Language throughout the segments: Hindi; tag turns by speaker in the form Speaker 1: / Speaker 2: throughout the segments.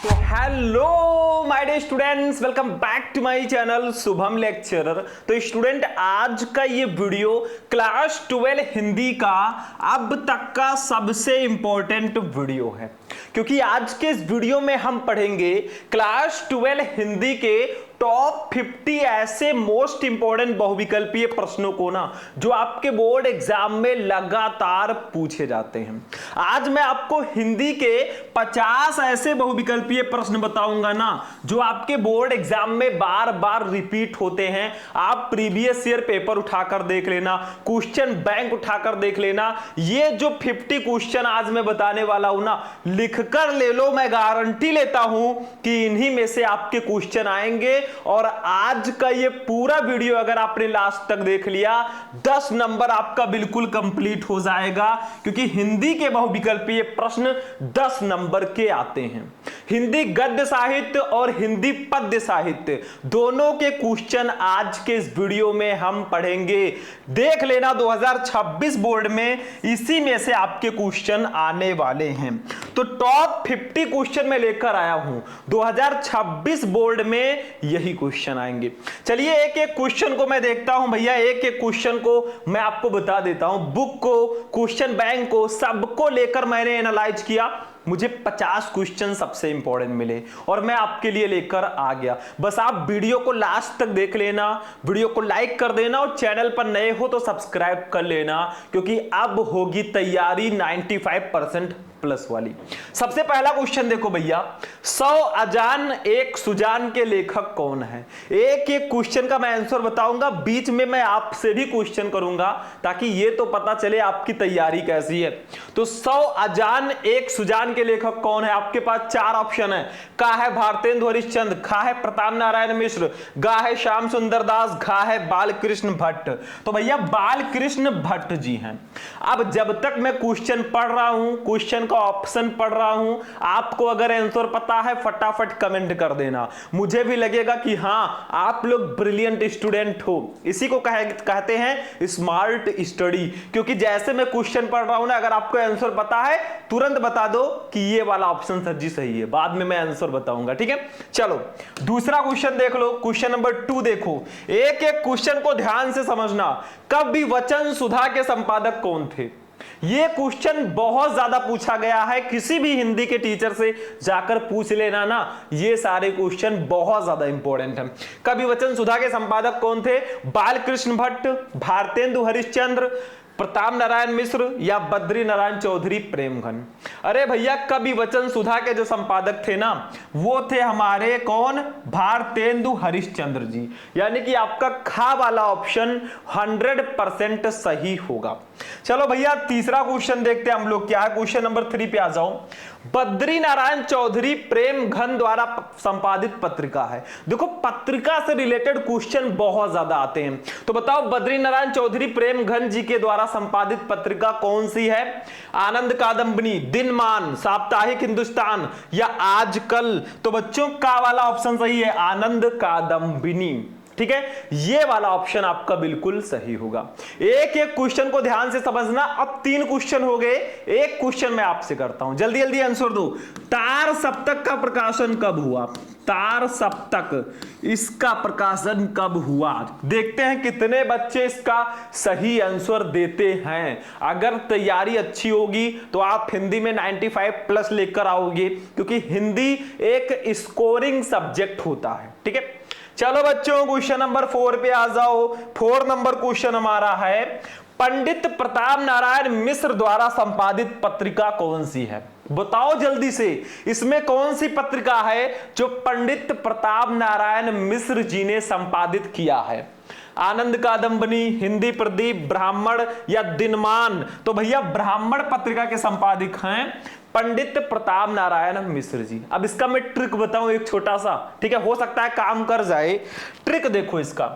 Speaker 1: तो hello my dear students, welcome back to my channel Shubham lecturer. तो स्टूडेंट, आज का ये वीडियो क्लास 12 हिंदी का अब तक का सबसे इंपॉर्टेंट वीडियो है, क्योंकि आज के इस वीडियो में हम पढ़ेंगे क्लास 12 हिंदी के टॉप 50 ऐसे मोस्ट इंपॉर्टेंट बहुविकल्पीय प्रश्नों को ना, जो आपके बोर्ड एग्जाम में लगातार पूछे जाते हैं। आज मैं आपको हिंदी के 50 ऐसे बहुविकल्पीय प्रश्न बताऊंगा ना, जो आपके बोर्ड एग्जाम में बार बार रिपीट होते हैं। आप प्रीवियस ईयर पेपर उठाकर देख लेना, क्वेश्चन बैंक उठाकर देख लेना। ये जो 50 क्वेश्चन आज मैं बताने वाला हूं ना, लिखकर ले लो, मैं गारंटी लेता हूं कि इन्हीं में से आपके क्वेश्चन आएंगे। और आज का ये पूरा वीडियो अगर आपने लास्ट तक देख लिया, 10 नंबर आपका बिल्कुल कंप्लीट हो जाएगा, क्योंकि हिंदी के बहुविकल्पीय प्रश्न 10 नंबर के आते हैं। हिंदी गद्य साहित्य और हिंदी पद्य साहित्य दोनों के क्वेश्चन आज के इस वीडियो में हम पढ़ेंगे। देख लेना, 2026 बोर्ड में इसी में से आपके क्वेश्चन आने वाले हैं। तो टॉप 50 क्वेश्चन मैं लेकर आया हूं, 2026 बोर्ड में यही क्वेश्चन आएंगे। चलिए एक एक क्वेश्चन को मैं देखता हूं भैया, एक एक क्वेश्चन को मैं आपको बता देता हूं। बुक को, क्वेश्चन बैंक को, सबको लेकर मैंने एनालाइज किया। मुझे 50 क्वेश्चन सबसे इंपॉर्टेंट मिले और मैं आपके लिए लेकर आ गया। बस आप वीडियो को लास्ट तक देख लेना, वीडियो को लाइक कर देना और चैनल पर नए हो तो सब्सक्राइब कर लेना, क्योंकि अब होगी तैयारी 95% प्लस वाली। सबसे पहला क्वेश्चन देखो भैया, 100 अजान एक सुजान के लेखक कौन है? एक एक क्वेश्चन का मैं आंसर बताऊंगा, बीच में मैं आपसे भी क्वेश्चन करूंगा, ताकि ये तो पता चले आपकी तैयारी कैसी है। तो 100 अजान एक सुजान के लेखक कौन है? आपके पास 4 ऑप्शन है। का है भारतेंदु हरिश्चंद्र, खा है प्रताप नारायण मिश्र, गा है श्याम सुंदर दास, घा है बालकृष्ण भट्ट। तो भैया बालकृष्ण भट्ट जी हैं। अब जब तक मैं क्वेश्चन पढ़ रहा हूं, क्वेश्चन का ऑप्शन पढ़ रहा हूं, आपको अगर आंसर पता है फटाफट कमेंट कर देना। मुझे भी लगेगा कि हां आप लोग ब्रिलियंट स्टूडेंट हो। इसी को कहते हैं स्मार्ट स्टडी, क्योंकि जैसे मैं क्वेश्चन पढ़ रहा हूं ना, अगर आपको आंसर पता है तुरंत बता दो कि ये वाला ऑप्शन सर जी सही है, बाद में मैं आंसर बताऊंगा। ठीक है, चलो दूसरा क्वेश्चन देख लो। क्वेश्चन नंबर 2 देखो, एक एक क्वेश्चन को ध्यान से समझना। कवि वचन सुधा के संपादक कौन थे? ये क्वेश्चन बहुत ज्यादा पूछा गया है, किसी भी हिंदी के टीचर से जाकर पूछ लेना ना, ये सारे क्वेश्चन बहुत ज्यादा इंपॉर्टेंट हैं। कवि वचन सुधा के संपादक कौन थे? बालकृष्ण भट्ट, भारतेंदु हरिश्चंद्र, प्रताप नारायण मिश्र या बद्री नारायण चौधरी प्रेमघन? अरे भैया, कवि वचन सुधा के जो संपादक थे ना, वो थे हमारे कौन? भारतेंदु हरिश्चंद्र जी। यानी कि आपका खा वाला ऑप्शन 100% सही होगा। चलो भैया तीसरा क्वेश्चन देखते हैं हम लोग क्या है। क्वेश्चन नंबर 3 पे आ जाओ। बद्री नारायण चौधरी प्रेमघन द्वारा संपादित पत्रिका है। देखो पत्रिका से रिलेटेड क्वेश्चन बहुत ज्यादा आते हैं, तो बताओ बद्री नारायण चौधरी प्रेमघन जी के द्वारा संपादित पत्रिका कौन सी है? आनंद कादंबनी, दिनमान, साप्ताहिक हिंदुस्तान या आजकल? तो बच्चों का वाला ऑप्शन सही है, आनंद कादंबनी। ठीक है, ये वाला ऑप्शन आपका बिल्कुल सही होगा। एक एक क्वेश्चन को ध्यान से समझना। अब 3 क्वेश्चन हो गए, एक क्वेश्चन मैं आपसे करता हूं, जल्दी जल्दी आंसर दो। तार सप्तक का प्रकाशन कब हुआ? तार सप्तक, इसका प्रकाशन कब हुआ? देखते हैं कितने बच्चे इसका सही आंसर देते हैं। अगर तैयारी अच्छी होगी तो आप हिंदी में 95 प्लस लेकर आओगे, क्योंकि हिंदी एक स्कोरिंग सब्जेक्ट होता है। ठीक है, चलो बच्चों क्वेश्चन नंबर 4 पे आ जाओ। 4 नंबर क्वेश्चन हमारा है, पंडित प्रताप नारायण मिश्र द्वारा संपादित पत्रिका कौन सी है? बताओ जल्दी से, इसमें कौन सी पत्रिका है जो पंडित प्रताप नारायण मिश्र जी ने संपादित किया है? आनंद कादंबनी, हिंदी प्रदीप, ब्राह्मण या दिनमान? तो भैया ब्राह्मण पत्रिका के संपादक हैं पंडित प्रताप नारायण मिश्र जी। अब इसका मैं ट्रिक बताऊं एक छोटा सा, ठीक है, हो सकता है काम कर जाए। ट्रिक देखो इसका,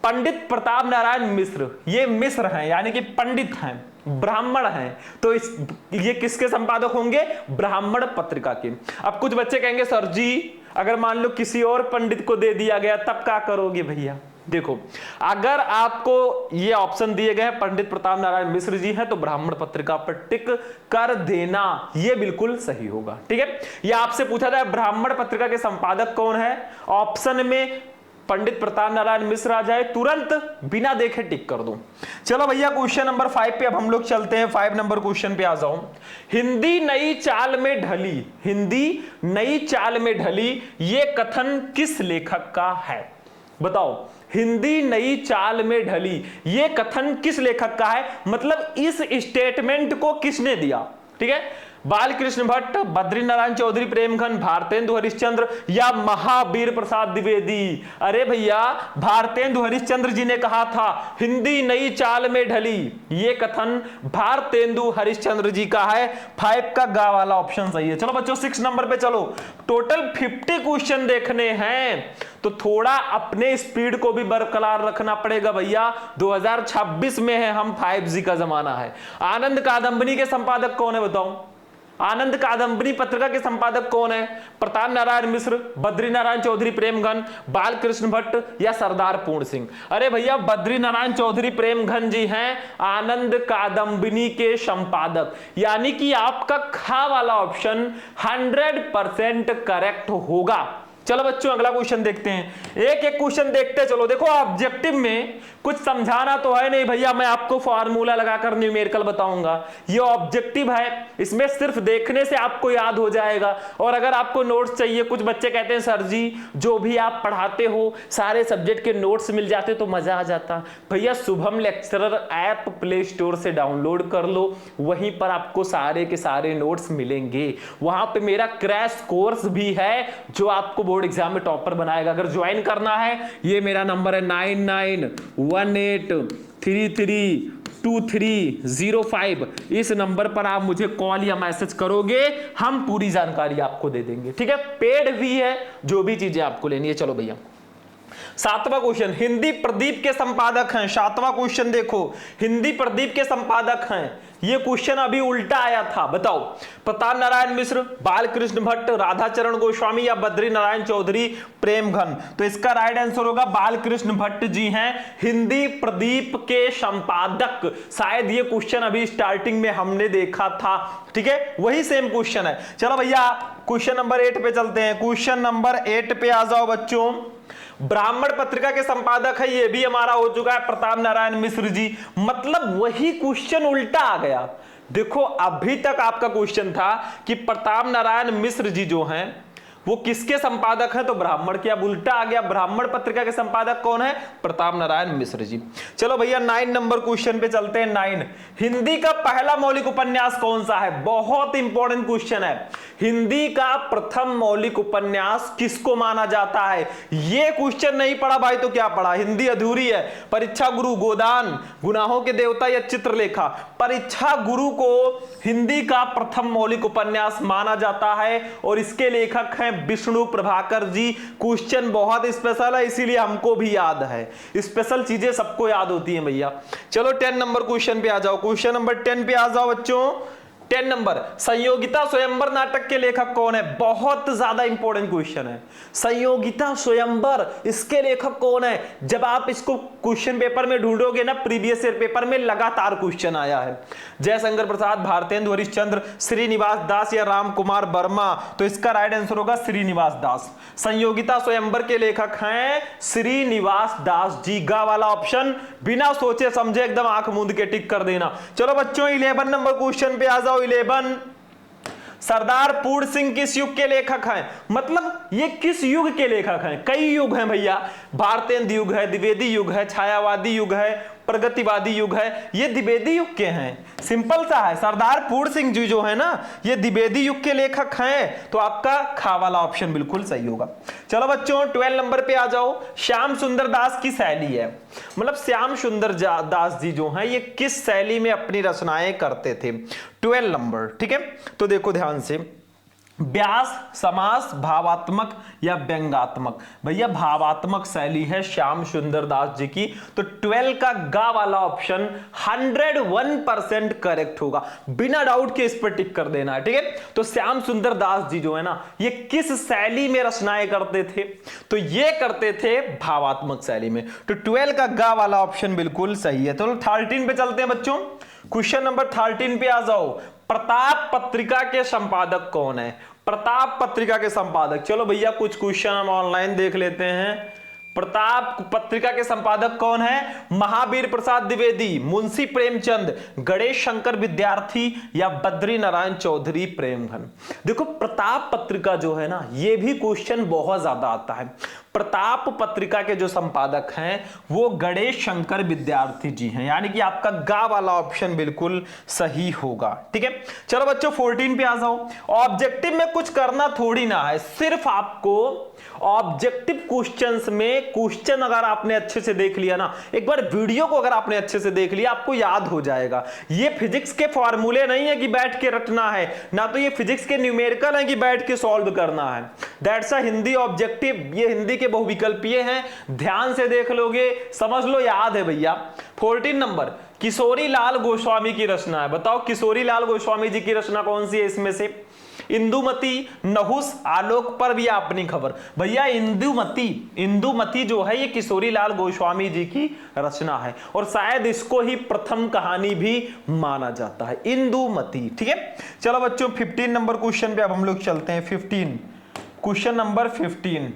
Speaker 1: पंडित प्रताप नारायण मिश्र, ये मिश्र हैं यानी कि पंडित हैं, ब्राह्मण हैं, तो ये किसके संपादक होंगे? ब्राह्मण पत्रिका के। अब कुछ बच्चे कहेंगे सर जी अगर मान लो किसी और पंडित को दे दिया गया तब क्या करोगे भैया? देखो, अगर आपको ये ऑप्शन दिए गए हैं पंडित प्रताप नारायण मिश्र जी हैं तो ब्राह्मण पत्रिका पर टिक कर देना, ये बिल्कुल सही होगा। ठीक है, ये आपसे पूछा जाए ब्राह्मण पत्रिका के संपादक कौन है, ऑप्शन में पंडित प्रताप नारायण मिश्र आ जाए, तुरंत बिना देखे टिक कर दूं। चलो भैया क्वेश्चन नंबर 5 पे अब हम लोग चलते हैं। 5 नंबर क्वेश्चन पे आ जाओ। हिंदी नई चाल में ढली, हिंदी नई चाल में ढली, ये कथन किस लेखक का है? बताओ, हिंदी नई चाल में ढली, ये कथन किस लेखक का है, मतलब इस स्टेटमेंट को किसने दिया? ठीक है, बालकृष्ण भट्ट, बद्रीनारायण चौधरी प्रेमघन, भारतेंदु हरिश्चंद्र या महावीर प्रसाद द्विवेदी? अरे भैया, भारतेंदु हरिश्चंद्र जी ने कहा था हिंदी नई चाल में ढली, ये कथन भारतेंदु हरिश्चंद्र जी का है। 5 का गा वाला ऑप्शन सही है। चलो बच्चों 6 नंबर पे चलो। टोटल 50 क्वेश्चन देखने हैं तो थोड़ा अपने स्पीड को भी बरकरार रखना पड़ेगा भैया। 2026 में है हम, 5G का जमाना है। आनंद कादंबनी के संपादक कौन है बताओ? आनंद कादंबनी पत्रिका के संपादक कौन है? प्रताप नारायण मिश्र, बद्रीनारायण चौधरी प्रेमघन, बालकृष्ण भट्ट या सरदार पूर्ण सिंह? अरे भैया, बद्रीनारायण चौधरी प्रेमघन जी हैं आनंद कादंबनी के संपादक, यानी कि आपका खा वाला ऑप्शन 100% करेक्ट होगा। चलो बच्चों अगला क्वेश्चन देखते हैं। एक एक क्वेश्चन देखते चलो। देखो, ऑब्जेक्टिव में कुछ समझाना तो है नहीं भैया, मैं आपको फार्मूला लगाकर न्यूमेरिकल बताऊंगा। ये ऑब्जेक्टिव है, इसमें सिर्फ देखने से आपको याद हो जाएगा। और अगर आपको नोट्स चाहिए, कुछ बच्चे कहते हैं सर जी जो भी आप पढ़ाते हो सारे सब्जेक्ट के नोट्स मिल जाते तो मजा आ जाता। भैया, Shubham lecturer app play store से डाउनलोड कर लो, वहीं पर आपको सारे के सारे नोट्स मिलेंगे। वहां पे मेरा क्रैश कोर्स भी है जो आपको बोर्ड एग्जाम में टॉपर बनाएगा। अगर ज्वाइन करना है, ये मेरा नंबर है 9918332305। इस नंबर पर आप मुझे कॉल या मैसेज करोगे, हम पूरी जानकारी आपको दे देंगे। ठीक है, पेड भी है, जो भी चीजें आपको लेनी है। चलो भैया 7वां क्वेश्चन, हिंदी प्रदीप के संपादक हैं। 7वां क्वेश्चन देखो, हिंदी प्रदीप के संपादक हैं। ये क्वेश्चन अभी उल्टा आया था, बताओ प्रताप नारायण मिश्र, बालकृष्ण भट्ट, राधाचरण गोस्वामी या बद्रीनारायण चौधरी प्रेमघन? तो इसका राइट आंसर होगा बालकृष्ण भट्ट जी हैं हिंदी प्रदीप के संपादक। शायद ये क्वेश्चन अभी स्टार्टिंग में हमने देखा था। ठीक है, वही सेम क्वेश्चन है। चलो भैया क्वेश्चन नंबर 8 पे चलते हैं। क्वेश्चन नंबर 8 पे आ जाओ बच्चों। ब्राह्मण पत्रिका के संपादक है, ये भी हमारा हो चुका है प्रताप नारायण मिश्र जी, मतलब वही क्वेश्चन उल्टा आ गया। देखो, अभी तक आपका क्वेश्चन था कि प्रताप नारायण मिश्र जी जो हैं वो किसके संपादक हैं, तो ब्राह्मण के। अब उल्टा आ गया, ब्राह्मण पत्रिका के संपादक कौन है? प्रताप नारायण मिश्र जी। चलो भैया 9 नंबर क्वेश्चन पे चलते हैं। 9, हिंदी का पहला मौलिक उपन्यास कौन सा है? बहुत इंपॉर्टेंट क्वेश्चन है। हिंदी का प्रथम मौलिक उपन्यास किसको माना जाता है? ये क्वेश्चन नहीं पढ़ा भाई तो क्या पढ़ा? हिंदी अधूरी है। परीक्षा गुरु गोदान, गुनाहों के देवता या चित्रलेखा? परीक्षा गुरु को हिंदी का प्रथम मौलिक उपन्यास माना जाता है और इसके लेखक हैं विष्णु प्रभाकर जी। क्वेश्चन बहुत स्पेशल है, इसीलिए हमको भी याद है। स्पेशल चीजें सबको याद होती हैं भैया। चलो 10 नंबर क्वेश्चन पे आ जाओ। क्वेश्चन नंबर 10 पे आ जाओ बच्चों। 10 नंबर, संयोगिता स्वयंवर नाटक के लेखक कौन है? बहुत ज्यादा इंपॉर्टेंट क्वेश्चन है। संयोगिता स्वयंवर, इसके लेखक कौन है? जब आप इसको क्वेश्चन पेपर में ढूंढोगे ना, प्रीवियस ईयर पेपर में लगातार क्वेश्चन आया है। जयशंकर प्रसाद, भारतेंदु हरिश्चंद्र, श्रीनिवास दास या राम कुमार वर्मा? तो इसका राइट आंसर होगा श्रीनिवास दास। संयोगिता स्वयंवर के लेखक हैं श्रीनिवास दास जी। गा वाला ऑप्शन बिना सोचे समझे एकदम आंख मूंद के टिक कर देना। चलो बच्चों 11 नंबर क्वेश्चन पे आ जाओ। 11, सरदार पूर्ण सिंह किस युग के लेखक हैं? मतलब ये किस युग के लेखक हैं? कई युग हैं भैया, भारतेंदु युग है, द्विवेदी युग है, छायावादी युग है, प्रगतिवादी युग है। ये द्विवेदी युग के हैं, सिंपल सा है। सरदार पूर्ण सिंह जी जो है ना, ये द्विवेदी युग के लेखक हैं, तो आपका खा वाला ऑप्शन बिल्कुल सही होगा। चलो बच्चों 12 नंबर पे आ जाओ। श्याम सुंदर दास की शैली है, मतलब श्याम सुंदर दास जी जो हैं ये किस शैली में अपनी रचनाएं करते थे? 12 नंबर। ठीक है, तो देखो ध्यान से, व्यास, समास, भावात्मक या व्यंग्यात्मक? भैया भावात्मक शैली है श्याम सुंदर दास जी की। तो 12 का गा वाला ऑप्शन 101% करेक्ट होगा, बिना डाउट के इस पर टिक कर देना है, ठीक है। तो श्याम सुंदर दास जी जो है ना, ये किस शैली में रचनाएं करते थे? तो ये करते थे भावात्मक शैली में। तो 12 का गा वाला ऑप्शन बिल्कुल सही है। तो 13 पे चलते हैं बच्चों। क्वेश्चन नंबर 13 पे आ जाओ। प्रताप पत्रिका के संपादक कौन है? प्रताप पत्रिका के संपादक, चलो भैया कुछ क्वेश्चन हम ऑनलाइन देख लेते हैं। प्रताप पत्रिका के संपादक कौन है? महावीर प्रसाद द्विवेदी, मुंशी प्रेमचंद, गणेश शंकर विद्यार्थी या बद्री नारायण चौधरी प्रेमघन? देखो प्रताप पत्रिका जो है ना, ये भी क्वेश्चन बहुत ज्यादा आता है। प्रताप पत्रिका के जो संपादक हैं वो गणेश शंकर विद्यार्थी जी हैं, यानी कि आपका गा वाला ऑप्शन बिल्कुल सही होगा, ठीक है। चलो बच्चों 14 पे आ जाओ। ऑब्जेक्टिव में कुछ करना थोड़ी ना है, सिर्फ आपको ऑब्जेक्टिव क्वेश्चंस में क्वेश्चन अगर आपने अच्छे से देख लिया ना, एक बार वीडियो को अगर आपने अच्छे से देख लिया, आपको याद हो जाएगा। ये फिजिक्स के फॉर्मूले नहीं है कि बैठ के रटना है, ना तो ये फिजिक्स के न्यूमेरिकल है कि बैठ के सॉल्व करना है। दैट्स अ हिंदी ऑब्जेक्टिव, ये हिंदी के बहुविकल्पीय हैं, ध्यान से देख लोगे समझ लो, याद है भैया। 14 नंबर किशोरी लाल गोस्वामी की रचना है, बताओ किशोरी लाल गोस्वामी जी की रचना कौन सी है इसमें से? इंदुमती, नहुस, आलोक पर्व या अपनी खबर? भैया इंदुमती जो है ये किशोरी लाल गोस्वामी जी की रचना है, और शायद इसको ही प्रथम कहानी भी माना जाता है, इंदुमती, ठीक है। चलो बच्चों 15 नंबर क्वेश्चन पे अब हम लोग चलते हैं। 15 क्वेश्चन नंबर 15,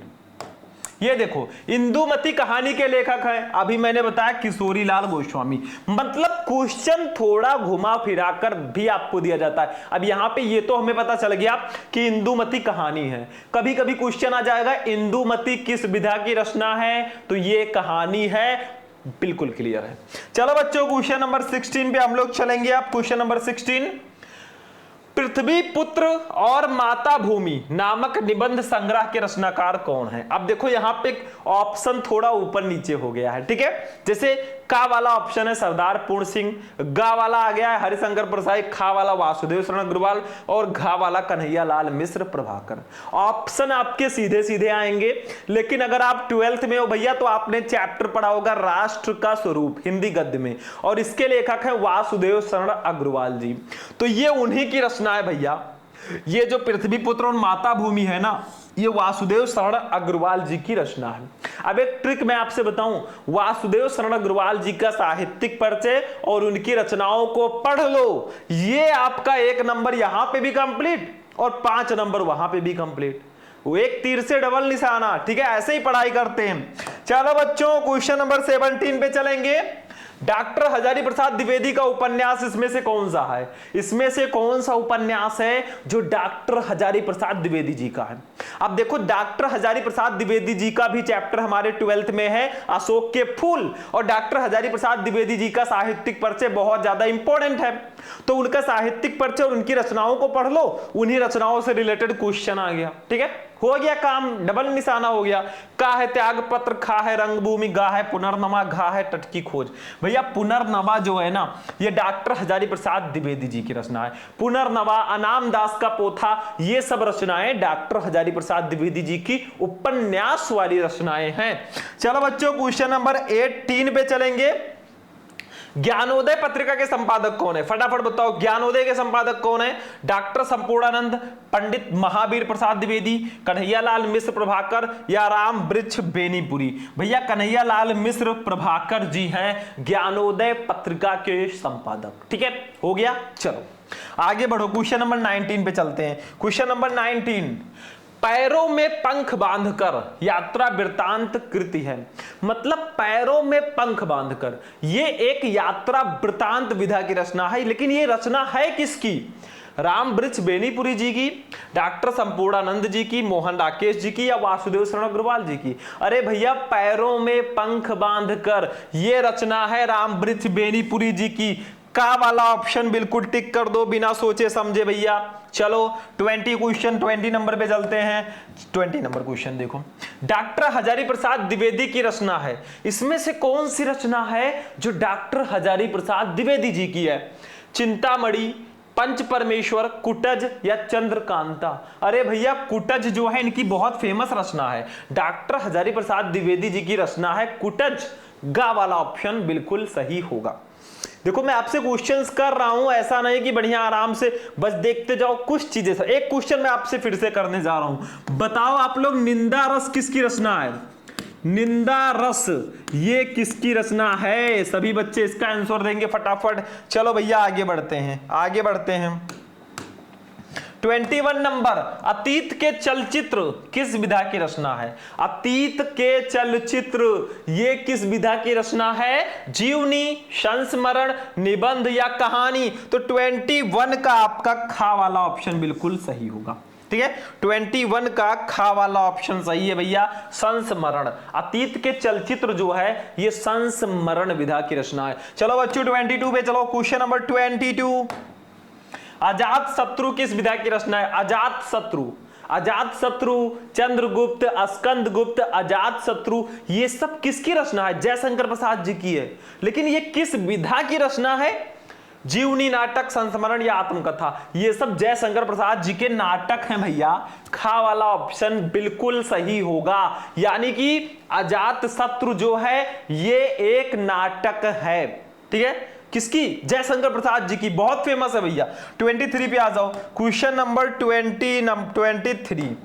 Speaker 1: ये देखो इंदुमती कहानी के लेखक है, अभी मैंने बताया किशोरी लाल गोस्वामी। मतलब क्वेश्चन थोड़ा घुमा फिरा कर भी आपको दिया जाता है। अब यहां पे ये तो हमें पता चल गया कि इंदुमती कहानी है, कभी कभी क्वेश्चन आ जाएगा इंदुमती किस विधा की रचना है, तो ये कहानी है, बिल्कुल क्लियर है। चलो बच्चों क्वेश्चन नंबर 16 पे हम लोग चलेंगे। आप क्वेश्चन नंबर 16, पृथ्वी पुत्र और माता भूमि नामक निबंध संग्रह के रचनाकार कौन है? अब देखो यहां पे ऑप्शन थोड़ा ऊपर नीचे हो गया है, ठीक है। जैसे का वाला ऑप्शन है सरदार पूर्ण सिंह, गा वाला आ गया है हरिशंकर प्रसाद, खा वाला वासुदेव शरण अग्रवाल, और घा वाला कन्हैया लाल मिश्र प्रभाकर। ऑप्शन आपके सीधे सीधे आएंगे, लेकिन अगर आप 12th में हो भैया तो आपने चैप्टर पढ़ा होगा राष्ट्र का स्वरूप हिंदी गद्य में, और इसके लेखक है वासुदेव शरण अग्रवाल जी। तो ये उन्हीं की रचना है भैया। ये जो पृथ्वी पुत्र और माता भूमि है ना, ये वासुदेव शरण अग्रवाल जी की रचना है। अब एक ट्रिक मैं आपसे बताऊं, वासुदेव शरण अग्रवाल जी का साहित्यिक परिचय और उनकी रचनाओं को पढ़ लो, ये आपका 1 नंबर यहां पे भी कंप्लीट और 5 नंबर वहां पे भी कंप्लीट। वो एक तीर से डबल निशाना, ठीक है, ऐसे ही पढ़ाई करते हैं। चलो बच्चों क्वेश्चन नंबर 17 पे चलेंगे। डॉक्टर हजारी प्रसाद द्विवेदी का उपन्यास इसमें से कौन सा है? इसमें से कौन सा उपन्यास है जो डॉक्टर हजारी प्रसाद द्विवेदी जी का है? अब देखो डॉक्टर हजारी प्रसाद द्विवेदी जी का भी चैप्टर हमारे 12th में है अशोक के फूल, और डॉक्टर हजारी प्रसाद द्विवेदी जी का साहित्यिक परिचय बहुत ज्यादा इंपॉर्टेंट है। तो उनका साहित्यिक परिचय और उनकी रचनाओं को पढ़ लो, उन्हीं रचनाओं से रिलेटेड क्वेश्चन आ गया, ठीक है, हो गया काम, डबल निशाना हो गया। का है त्याग पत्र, खा है रंगभूमि, गा है पुनर्नवा, घा है तट की खोज। भैया पुनर्नवा जो है ना, ये डॉक्टर हजारी प्रसाद द्विवेदी जी की रचना है। पुनर्नवा, अनाम दास का पोथा, ये सब रचनाएं डॉक्टर हजारी प्रसाद द्विवेदी जी की उपन्यास वाली रचनाएं हैं। चलो बच्चों क्वेश्चन नंबर 18 पे चलेंगे। ज्ञानोदय पत्रिका के संपादक कौन है? फटाफट बताओ, ज्ञानोदय के संपादक कौन है? डॉक्टर संपूर्णानंद, पंडित महावीर प्रसाद द्विवेदी, कन्हैया लाल मिश्र प्रभाकर या राम वृक्ष बेनीपुरी? भैया कन्हैया लाल मिश्र प्रभाकर जी हैं ज्ञानोदय पत्रिका के संपादक, ठीक है, हो गया। चलो आगे बढ़ो, क्वेश्चन नंबर 19 पे चलते हैं। क्वेश्चन नंबर 19, पैरों में पंख बांधकर यात्रा वृतांत कृति है। मतलब पैरों में पंख बांधकर, ये एक यात्रा वृतांत विधा की रचना है, लेकिन ये रचना है किसकी? राम वृक्ष बेनीपुरी जी की, डॉक्टर संपूर्णानंद जी की, मोहन राकेश जी की या वासुदेव शरण अग्रवाल जी की? अरे भैया पैरों में पंख बांधकर, ये रचना है राम वृक्ष बेनीपुरी जी की। का वाला ऑप्शन बिल्कुल टिक कर दो बिना सोचे समझे भैया। चलो 20 नंबर पे चलते हैं। 20 नंबर क्वेश्चन देखो, डॉक्टर हजारी प्रसाद द्विवेदी की रचना है, इसमें से कौन सी रचना है जो डॉक्टर हजारी प्रसाद द्विवेदी जी की है? चिंतामणि, पंच परमेश्वर, कुटज या चंद्रकांता? अरे भैया कुटज जो है इनकी बहुत फेमस रचना है, डॉक्टर हजारी प्रसाद द्विवेदी जी की रचना है कुटज। गा वाला ऑप्शन बिल्कुल सही होगा। देखो मैं आपसे क्वेश्चंस कर रहा हूं, ऐसा नहीं कि बढ़िया आराम से बस देखते जाओ, कुछ चीजें। एक क्वेश्चन मैं आपसे फिर से करने जा रहा हूं, बताओ आप लोग निंदा रस किसकी रचना है? निंदा रस ये किसकी रचना है? सभी बच्चे इसका आंसर देंगे फटाफट। चलो भैया आगे बढ़ते हैं, आगे बढ़ते हैं। 21 नंबर, अतीत के चलचित्र किस विधा की रचना है? अतीत के चलचित्र ये किस विधा की रचना है? जीवनी, संस्मरण, निबंध या कहानी? तो 21 का आपका खा वाला ऑप्शन बिल्कुल सही होगा। ठीक है, 21 का खा वाला ऑप्शन सही है भैया, संस्मरण। अतीत के चलचित्र जो है ये संस्मरण विधा की रचना है। चलो बच्चों 22 पे चलो, क्वेश्चन नंबर 22, अजात शत्रु किस विधा की रचना है? अजात शत्रु, अजात शत्रु, चंद्रगुप्त, स्कंदगुप्त, अजात शत्रु ये सब किसकी रचना है? जयशंकर प्रसाद जी की है। लेकिन ये किस विधा की रचना है? जीवनी, नाटक, संस्मरण या आत्मकथा? ये सब जयशंकर प्रसाद जी के नाटक हैं भैया। खा वाला ऑप्शन बिल्कुल सही होगा, यानी कि अजात शत्रु जो है ये एक नाटक है। ठीक है, किसकी? जयशंकर प्रसाद जी की, बहुत फेमस है भैया। 23 पे आ जाओ, क्वेश्चन नंबर 23,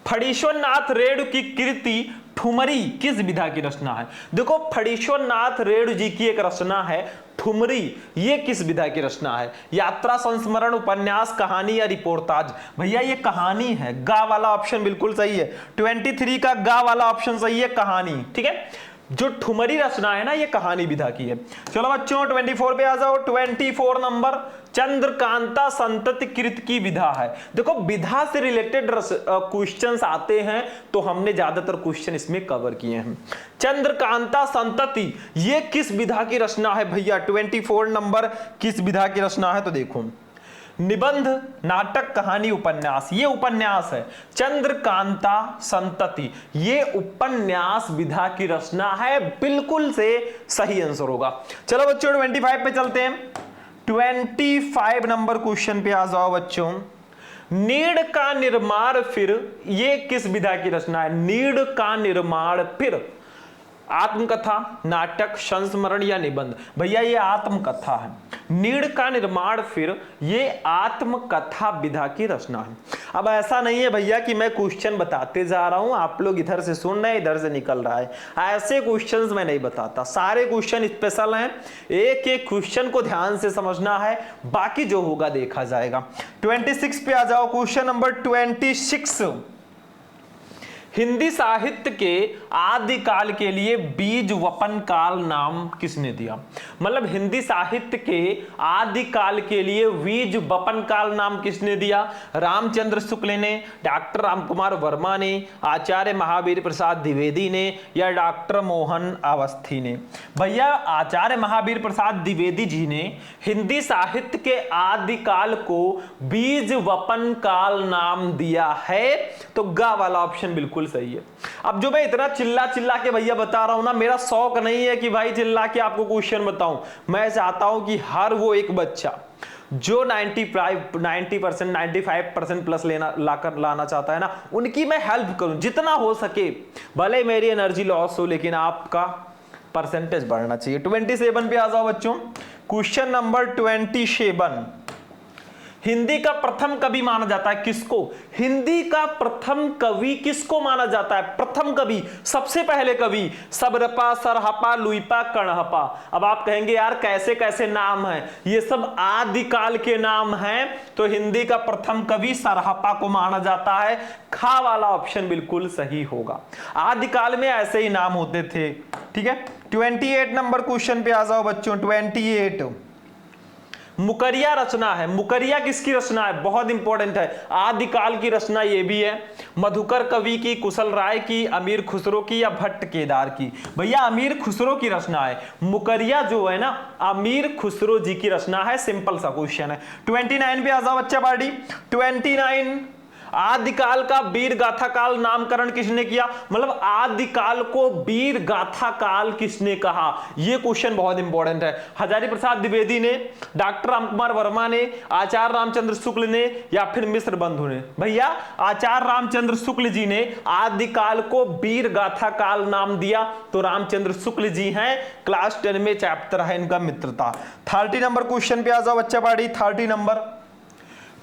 Speaker 1: फणीश्वर नाथ रेणु की कृति ठुमरी किस विधा की रचना है? देखो फणीश्वर नाथ रेणु जी की एक रचना है ठुमरी, ये किस विधा की रचना है? यात्रा, संस्मरण, उपन्यास, कहानी या रिपोर्टाज? भैया ये कहानी है, गा वाला ऑप्शन बिल्कुल सही है। 23 का गा वाला ऑप्शन सही है, कहानी। ठीक है, जो ठुमरी रचना है ना ये कहानी विधा की है। चलो बच्चों 24 पे आ जाओ, 24 नंबर, चंद्रकांता संतति कृत की विधा है। देखो विधा से रिलेटेड क्वेश्चंस आते हैं तो हमने ज्यादातर क्वेश्चन इसमें कवर किए हैं। चंद्रकांता संतति ये किस विधा की रचना है भैया? 24 नंबर किस विधा की रचना है? तो देखो निबंध, नाटक, कहानी, उपन्यास? ये उपन्यास है। चंद्रकांता संतति ये उपन्यास विधा की रचना है, बिल्कुल से सही आंसर होगा। चलो बच्चों 25 पे चलते हैं। 25 नंबर क्वेश्चन पे आ जाओ बच्चों, नीड़ का निर्माण फिर ये किस विधा की रचना है? नीड़ का निर्माण फिर आत्मकथा, नाटक, संस्मरण या निबंध? भैया ये आत्मकथा है। नीड़ का निर्माण फिर ये आत्मकथा विधा की रचना है। अब ऐसा नहीं है भैया कि मैं क्वेश्चन बताते जा रहा हूं, आप लोग इधर से सुन रहे हैं इधर से निकल रहा है, ऐसे क्वेश्चंस मैं नहीं बताता। सारे क्वेश्चन स्पेशल हैं, एक एक क्वेश्चन को ध्यान से समझना है, बाकी जो होगा देखा जाएगा। 26 पे आ जाओ, क्वेश्चन नंबर 26, हिंदी साहित्य के आदिकाल के लिए बीज वपन काल नाम किसने दिया? मतलब हिंदी साहित्य के आदिकाल के लिए बीज वपन काल नाम किसने दिया? रामचंद्र शुक्ल ने, डॉक्टर रामकुमार वर्मा ने, आचार्य महावीर प्रसाद द्विवेदी ने या डॉक्टर मोहन अवस्थी ने? भैया आचार्य महावीर प्रसाद द्विवेदी जी ने हिंदी साहित्य के आदिकाल को बीज वपन काल नाम दिया है, तो गा वाला ऑप्शन बिल्कुल सही है। अब जो मैं इतना चिल्ला चिल्ला के भैया बता रहा हूं ना, मेरा शौक नहीं है कि भाई चिल्ला के आपको क्वेश्चन बताऊं, मैं चाहता हूं कि हर वो एक बच्चा जो 90% 95% प्लस लाना चाहता है ना, उनकी मैं हेल्प करूं जितना हो सके। भले मेरी एनर्जी लॉस हो लेकिन आपका परसेंटेज बढ़ना चाहिए। 27 पे आ जाओ बच्चों, क्वेश्चन नंबर 27, हिंदी का प्रथम कवि माना जाता है किसको? हिंदी का प्रथम कवि किसको माना जाता है? प्रथम कवि, सबसे पहले कवि, सबरपा, सरहपा, लुइपा, कणहपा? अब आप कहेंगे यार कैसे कैसे नाम हैं, ये सब आदिकाल के नाम हैं, तो हिंदी का प्रथम कवि सरहपा को माना जाता है। खा वाला ऑप्शन बिल्कुल सही होगा, आदिकाल में ऐसे ही नाम होते थे। ठीक है, 28 नंबर क्वेश्चन पे आ जाओ बच्चों, 28, मुकरिया रचना है। मुकरिया किसकी रचना है? बहुत इंपॉर्टेंट है, आदिकाल की रचना ये भी है। मधुकर कवि की, कुशल राय की, अमीर खुसरो की या भट्ट केदार की? भैया अमीर खुसरो की रचना है। मुकरिया जो है ना अमीर खुसरो जी की रचना है, सिंपल सा क्वेश्चन है। 29 पे आ जाओ बच्चा पार्टी, 29, आदिकाल का वीर गाथा काल नामकरण किसने किया, मतलब आदिकाल को वीर गाथा काल किसने कहा, यह क्वेश्चन बहुत इंपॉर्टेंट है। हजारी प्रसाद द्विवेदी ने, डॉक्टर राम कुमार वर्मा ने, आचार्य रामचंद्र शुक्ल ने, या फिर मिश्र बंधु ने। भैया आचार्य रामचंद्र शुक्ल जी ने आदिकाल को वीर गाथा काल नाम दिया, तो रामचंद्र शुक्ल जी हैं। क्लास 10 में चैप्टर है इनका मित्रता। 30 नंबर क्वेश्चन पे आ जाओ बच्चा पार्टी। 30 नंबर,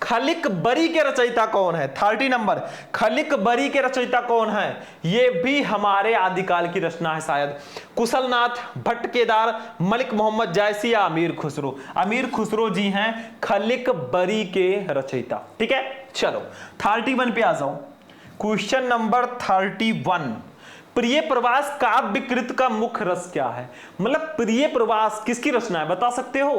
Speaker 1: खलिक बरी के रचयिता कौन है। 30 नंबर, खलिक बरी के रचयिता कौन है, ये भी हमारे आदिकाल की रचना है शायद। कुशलनाथ, भट्ट केदार, मलिक मोहम्मद जायसी या अमीर खुसरो। अमीर खुसरो जी हैं खलिक बरी के रचयिता। ठीक है, चलो 31 पे आ जाओ। क्वेश्चन नंबर 31, प्रिय प्रवास काव्य कृत का मुख्य रस क्या है, मतलब प्रिय प्रवास किसकी रचना है, बता सकते हो।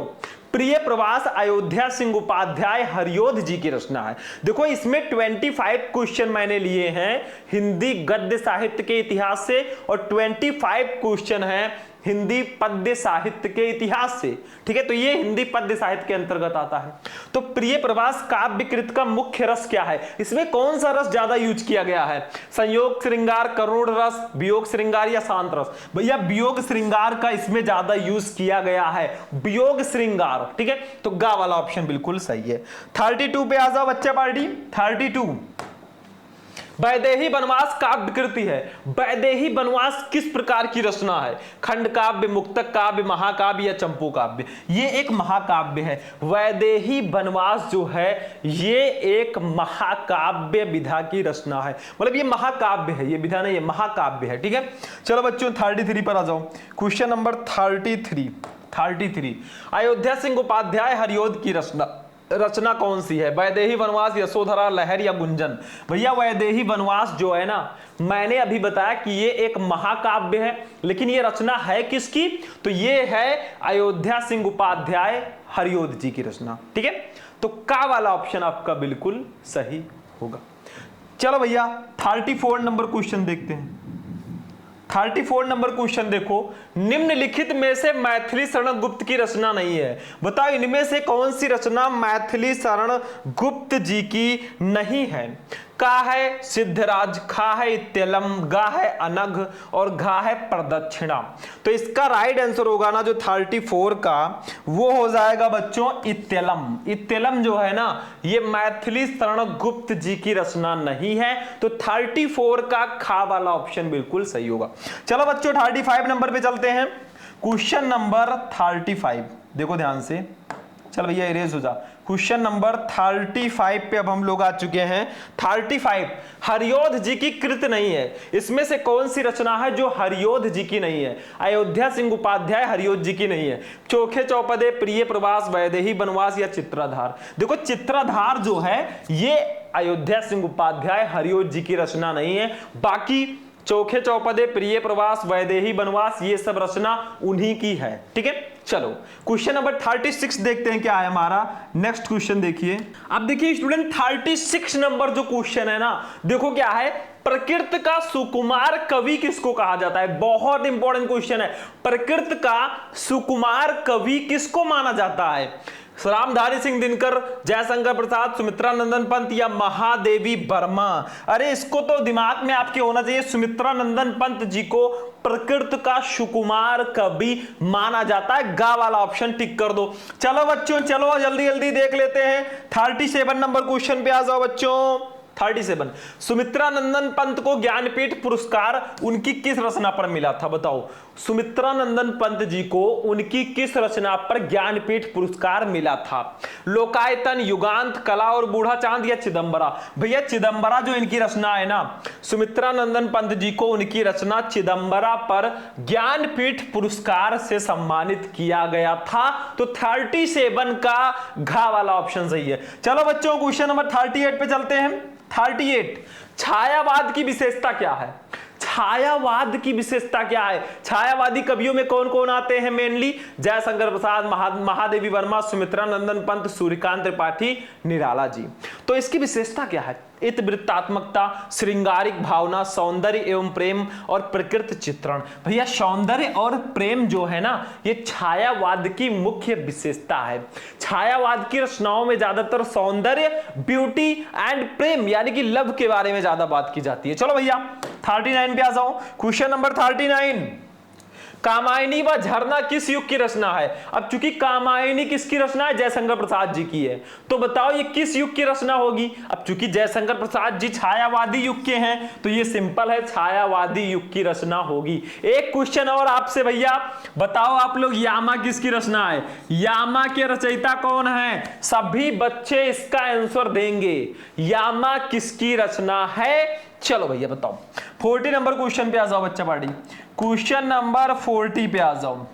Speaker 1: प्रिय प्रवास अयोध्या सिंह उपाध्याय हरियोध जी की रचना है। देखो इसमें 25 क्वेश्चन मैंने लिए हैं हिंदी गद्य साहित्य के इतिहास से, और 25 क्वेश्चन हैं हिंदी पद्य साहित्य के इतिहास से। ठीक है, तो ये हिंदी पद्य साहित्य के अंतर्गत आता है। तो प्रिय प्रवास काव्य कृत का मुख्य रस क्या है, इसमें कौन सा रस ज्यादा यूज किया गया है, संयोग श्रृंगार, करुण रस, वियोग श्रृंगार या शांत रस। भैया वियोग श्रृंगार का इसमें ज्यादा यूज किया गया है, वियोग श्रृंगार। ठीक है, तो गा वाला ऑप्शन बिल्कुल सही है। 32 पे आ जाओ बच्चा पार्टी। 32, वैदेही वनवास काव्य कृति है। वैदेही वनवास किस प्रकार की रचना है, खंड काव्य, मुक्तक काव्य, महाकाव्य या चंपू काव्य। ये एक महाकाव्य है। वैदेही वनवास जो है ये एक महाकाव्य विधा की रचना है, मतलब ये महाकाव्य है, ये विधा नहीं, ये महाकाव्य है। ठीक है, चलो बच्चों 33 पर आ जाओ। क्वेश्चन नंबर 33, अयोध्या सिंह उपाध्याय हरियोध की रचना कौन सी है, वैदेही वनवास, यशोधरा, लहर या गुंजन। भैया वैदेही वनवास जो है ना, मैंने अभी बताया कि ये एक महाकाव्य है, लेकिन ये रचना है किसकी, तो ये है अयोध्या सिंह उपाध्याय हरियोध जी की रचना। ठीक है, तो का वाला ऑप्शन आपका बिल्कुल सही होगा। चलो भैया 34 नंबर क्वेश्चन देखते हैं। 34 नंबर क्वेश्चन देखो, निम्नलिखित में से मैथिली शरण गुप्त की रचना नहीं है। बताओ इनमें से कौन सी रचना मैथिली शरण गुप्त जी की नहीं है। का है सिद्धराज, खा है इत्यलम, गा है अनघ और घा है प्रदक्षिणा। तो इसका राइट आंसर होगा ना जो 34 का, वो हो जाएगा बच्चों इत्यलम। इत्यलम जो है ना ये मैथिली शरण गुप्त जी की रचना नहीं है, तो 34 का खा वाला ऑप्शन बिल्कुल सही होगा। चलो बच्चों 35 नंबर पे चलते हैं। क्वेश्चन नंबर 35 देखो ध्यान से, चल भैया इरेज हो जा। क्वेश्चन नंबर 35 पे अब हम लोग आ चुके हैं। 35 हरियोध जी की कृत नहीं है। इसमें से कौन सी रचना है जो हरियोध जी की नहीं है, अयोध्या सिंह उपाध्याय हरियोध जी की नहीं है। चोखे चौपदे, प्रिय प्रवास, वैदेही वनवास या चित्राधार। देखो चित्राधार जो है ये अयोध्या सिंह उपाध्याय हरियोध जी की रचना नहीं है, बाकी चोखे चौपदे, प्रिय प्रवास, वैदेही वनवास ये सब रचना उन्हीं की है। ठीक है, चलो क्वेश्चन नंबर 36 देखते हैं क्या है हमारा। नेक्स्ट क्वेश्चन देखिए। अब देखिए स्टूडेंट 36 नंबर जो क्वेश्चन है ना, देखो क्या है, प्रकृत का सुकुमार कवि किसको कहा जाता है। बहुत इंपॉर्टेंट क्वेश्चन है। प्रकृत का सुकुमार कवि किसको माना जाता है, रामधारी सिंह दिनकर, जयशंकर प्रसाद, सुमित्रा नंदन पंत या महादेवी वर्मा। अरे इसको तो दिमाग में आपके होना चाहिए, सुमित्रा नंदन पंत जी को प्रकृत का सुकुमार कवि माना जाता है। गा वाला ऑप्शन टिक कर दो। चलो बच्चों चलो जल्दी जल्दी देख लेते हैं। 37 नंबर क्वेश्चन पे आ जाओ बच्चों। 37 सुमित्रा नंदन पंत को ज्ञानपीठ पुरस्कार उनकी किस रचना पर मिला था, बताओ। सुमित्रा नंदन पंत जी को उनकी किस रचना पर ज्ञानपीठ पुरस्कार मिला था। लोकायतन, युगांत, कला और बूढ़ा चांद या चिदंबरा। भैया चिदंबरा जो इनकी रचना है ना, सुमित्रा नंदन पंत जी को उनकी रचना चिदंबरा पर ज्ञानपीठ पुरस्कार से सम्मानित किया गया था। तो 37 का घा वाला ऑप्शन सही है। चलो बच्चों क्वेश्चन नंबर 38 पे चलते हैं। 38 छायावाद की विशेषता क्या है। छायावाद की विशेषता क्या है? छायावादी कवियों में कौन कौन आते हैं मेनली? जयशंकर प्रसाद, महादेवी वर्मा, सुमित्रा नंदन पंत, सूर्यकांत त्रिपाठी, निराला जी। तो इसकी विशेषता क्या है? इतिवृत्तात्मकता, श्रृंगारिक भावना, सौंदर्य एवं प्रेम और प्रकृति चित्रण। भैया सौंदर्य और प्रेम जो है ना, ये छायावाद की मुख्य विशेषता है। छायावाद की रचनाओं में ज्यादातर सौंदर्य, ब्यूटी एंड प्रेम यानी कि लव के बारे में ज्यादा बात की जाती है। चलो भैया 39 पे आ जाओ। क्वेश्चन नंबर 39, कामायनी व झरना किस युग की रचना है? अब चूंकि कामायनी किसकी रचना है? जयशंकर प्रसाद जी की है, तो बताओ ये किस युग की रचना होगी? अब चूंकि जयशंकर प्रसाद जी छायावादी युग के हैं, तो ये सिंपल है, छायावादी युग की रचना होगी। एक क्वेश्चन और आपसे भैया, बताओ आप लोग यामा किसकी रचना है? यामा के रचयिता कौन है? सभी बच्चे इसका आंसर देंगे। यामा किसकी रचना है? चलो भैया बताओ। 40 नंबर क्वेश्चन पे आ जाओ बच्चा पार्टी। क्वेश्चन नंबर 40 पे आ जाओ।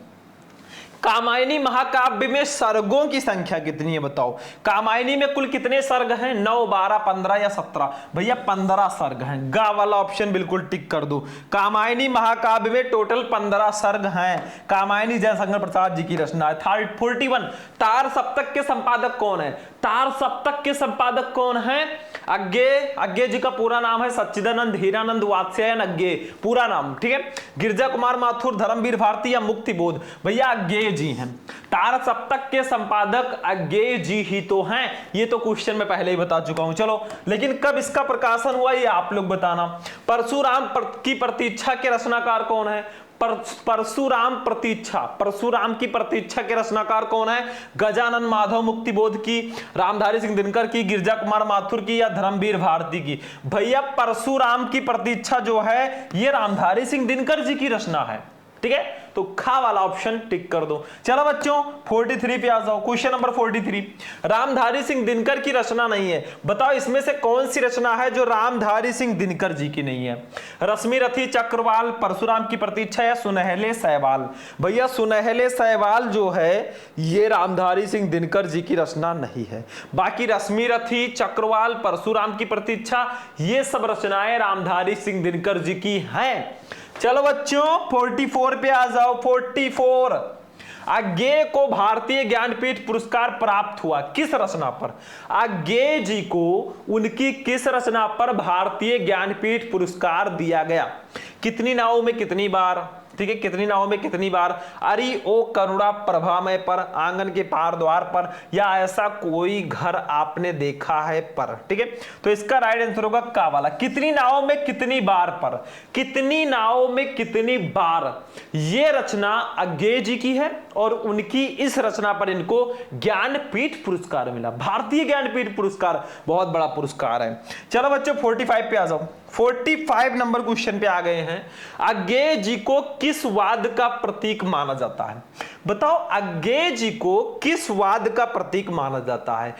Speaker 1: कामायनी महाकाव्य में सर्गों की संख्या कितनी है बताओ? कामायनी में कुल कितने सर्ग हैं? 9, 12, 15 या 17? भैया 15 सर्ग हैं। गा वाला ऑप्शन बिल्कुल टिक कर दो। कामायनी महाकाव्य में टोटल 15 सर्ग हैं। कामायनी जयशंकर प्रसाद जी की रचना है। 41, तार सप्तक के संपादक कौन है? तार सप्तक के संपादक कौन है? अज्ञे जी का पूरा नाम है सच्चिदानंद हीरानंद वात्स्यायन अज्ञे, पूरा नाम, ठीक है। गिरजा कुमार माथुर, धर्मवीर भारती या मुक्ति बोध? भैया अज्ञे जी हैं। तार सप्तक के संपादक अज्ञे जी ही तो हैं। ये तो क्वेश्चन में पहले ही बता चुका हूं। चलो, लेकिन कब इसका प्रकाशन हुआ ये आप लोग बताना। परशुराम की प्रतीक्षा के रचनाकार कौन है? परशुराम की प्रतीक्षा के रचनाकार कौन है? गजानन माधव मुक्तिबोध की, रामधारी सिंह दिनकर की, गिरजा कुमार माथुर की या धर्मवीर भारती की? भैया परशुराम की प्रतीक्षा जो है ये रामधारी सिंह दिनकर जी की रचना है, ठीक है। तो खा वाला ऑप्शन टिक कर दो। चलो बच्चों 43 पे आ जाओ। क्वेश्चन नंबर 43, रामधारी सिंह दिनकर की रचना नहीं है, बताओ इसमें से कौन सी रचना है जो रामधारी सिंह दिनकर जी की नहीं है? रश्मि रथी, चक्रवाल, परशुराम की प्रतीक्षा या सुनहले शैवाल? भैया सुनहले शैवाल जो है ये रामधारी सिंह दिनकर जी की रचना नहीं है। बाकी रश्मि रथी, चक्रवाल, परशुराम की प्रतीक्षा ये सब रचनाएं रामधारी सिंह दिनकर जी की हैं। चलो बच्चों 44 पे आ जाओ। 44, अज्ञे को भारतीय ज्ञानपीठ पुरस्कार प्राप्त हुआ किस रचना पर? अज्ञे जी को उनकी किस रचना पर भारतीय ज्ञानपीठ पुरस्कार दिया गया? कितनी नावों में कितनी बार, ठीक है, कितनी नावों में कितनी बार? अरि ओ करुणा प्रभामय पर, आंगन के पार द्वार पर, या ऐसा कोई घर आपने देखा है पर, ठीक है। तो इसका राइट आंसर होगा का वाला। कितनी नावों में कितनी बार पर, कितनी नावों में कितनी बार, ये रचना अज्ञे जी की है और उनकी इस रचना पर इनको ज्ञानपीठ पुरस्कार मिला। भारतीय ज्ञानपीठ पुरस्कार बहुत बड़ा पुरस्कार है। चलो बच्चों 45 पे आ जाओ। 45 नंबर क्वेश्चन पे आ गए हैं। अज्ञे जी को किस वाद का प्रतीक माना जाता है? बताओ अज्ञे जी को किस वाद का प्रतीक माना जाता है?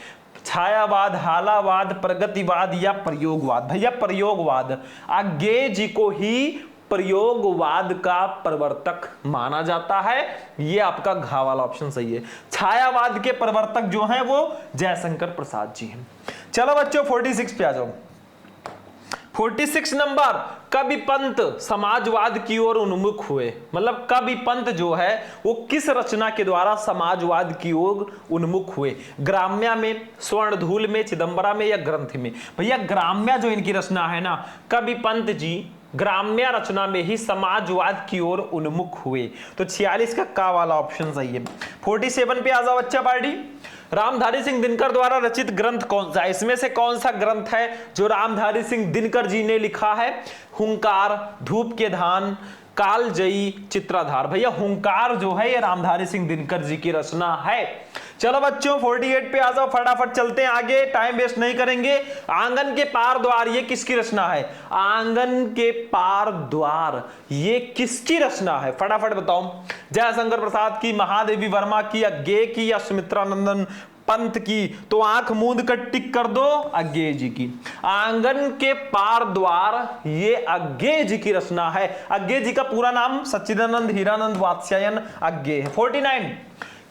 Speaker 1: छायावाद, हालावाद, प्रगतिवाद या प्रयोगवाद? भैया प्रयोगवाद। अज्ञे जी को ही प्रयोगवाद का प्रवर्तक माना जाता है। ये आपका घा वाला ऑप्शन सही है। छायावाद के प्रवर्तक जो हैं वो जयशंकर प्रसाद जी हैं। चलो बच्चों 46 पे आ जाओ। 46 नंबर, कवि पंत समाजवाद की ओर उन्मुख हुए, मतलब कवि पंत जो है वो किस रचना के द्वारा समाजवाद की ओर उन्मुख हुए? ग्राम्या में, स्वर्णधूल में, चिदंबरा में या ग्रंथ में? भैया ग्राम्या जो इनकी रचना है ना, कवि पंत जी ग्राम्या रचना में ही समाजवाद की ओर उन्मुख हुए। तो 46 का वाला ऑप्शन सही है। 47 पे आ जाओ बच्चा पार्टी। रामधारी सिंह दिनकर द्वारा रचित ग्रंथ कौन सा है? इसमें से कौन सा ग्रंथ है जो रामधारी सिंह दिनकर जी ने लिखा है? हुंकार, धूप के धान, कालजयी, चित्राधार? भैया हुंकार जो है ये रामधारी सिंह दिनकर जी की रचना है। चलो बच्चों 48 पे आ जाओ, फटाफट चलते हैं आगे, टाइम वेस्ट नहीं करेंगे। आंगन के पार द्वार ये किसकी रचना है? आंगन के पार द्वार ये किसकी रचना है? फटाफट बताओ। जयशंकर प्रसाद की, महादेवी वर्मा की, अज्ञे की या सुमित्रा नंदन पंत की? तो आंख मूंद कर टिक कर दो अज्ञे जी की। आंगन के पार द्वार ये अज्ञे जी की रचना है। अज्ञे जी का पूरा नाम सच्चिदानंद हीरानंद वात्स्यायन अज्ञे है। 49,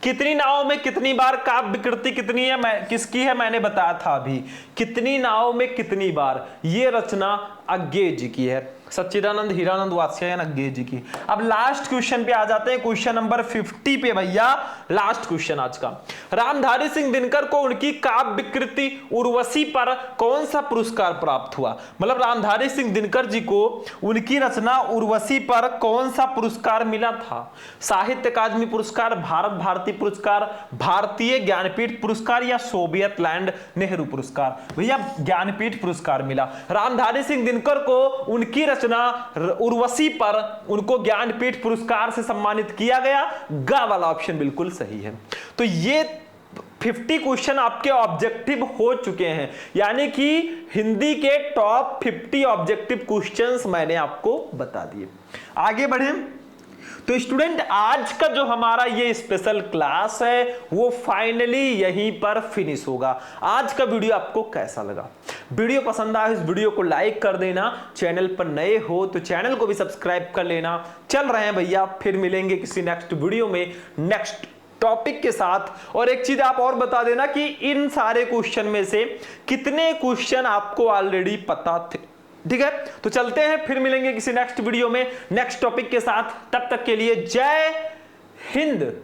Speaker 1: कितनी नावों में कितनी बार काव्य कृति कितनी है? किसकी है? मैंने बताया था अभी। कितनी नावों में कितनी बार, ये रचना अज्ञे जी की है, सच्चिदानंद हीरानंद वात्स्यायन अज्ञे जी की। अब लास्ट क्वेश्चन पे आ जाते हैं, क्वेश्चन नंबर 50 पे भैया, लास्ट क्वेश्चन आज का। रामधारी सिंह दिनकर को उनकी काव्य कृति उर्वशी पर कौन सा पुरस्कार प्राप्त हुआ? मतलब रामधारी सिंह दिनकर जी को उनकी रचना उर्वशी पर कौन सा पुरस्कार मिला था? साहित्य अकादमी पुरस्कार, भारत भारती पुरस्कार, भारतीय ज्ञानपीठ पुरस्कार या सोवियत लैंड नेहरू पुरस्कार? भैया ज्ञानपीठ पुरस्कार मिला। रामधारी सिंह दिनकर को उनकी रचना उर्वशी पर उनको ज्ञानपीठ पुरस्कार से सम्मानित किया गया। ग वाला ऑप्शन बिल्कुल सही है। तो ये 50 क्वेश्चन आपके ऑब्जेक्टिव हो चुके हैं, यानी कि हिंदी के टॉप 50 ऑब्जेक्टिव क्वेश्चंस मैंने आपको बता दिए। आगे बढ़े तो स्टूडेंट, आज का जो हमारा ये स्पेशल क्लास है वो फाइनली यहीं पर फिनिश होगा। आज का वीडियो आपको कैसा लगा? वीडियो पसंद आया इस वीडियो को लाइक कर देना, चैनल पर नए हो तो चैनल को भी सब्सक्राइब कर लेना। चल रहे हैं भैया, फिर मिलेंगे किसी नेक्स्ट वीडियो में नेक्स्ट टॉपिक के साथ। और एक चीज आप और बता देना कि इन सारे क्वेश्चन में से कितने क्वेश्चन आपको ऑलरेडी पता थे। ठीक है, तो चलते हैं, फिर मिलेंगे किसी नेक्स्ट वीडियो में नेक्स्ट टॉपिक के साथ। तब तक के लिए जय हिंद।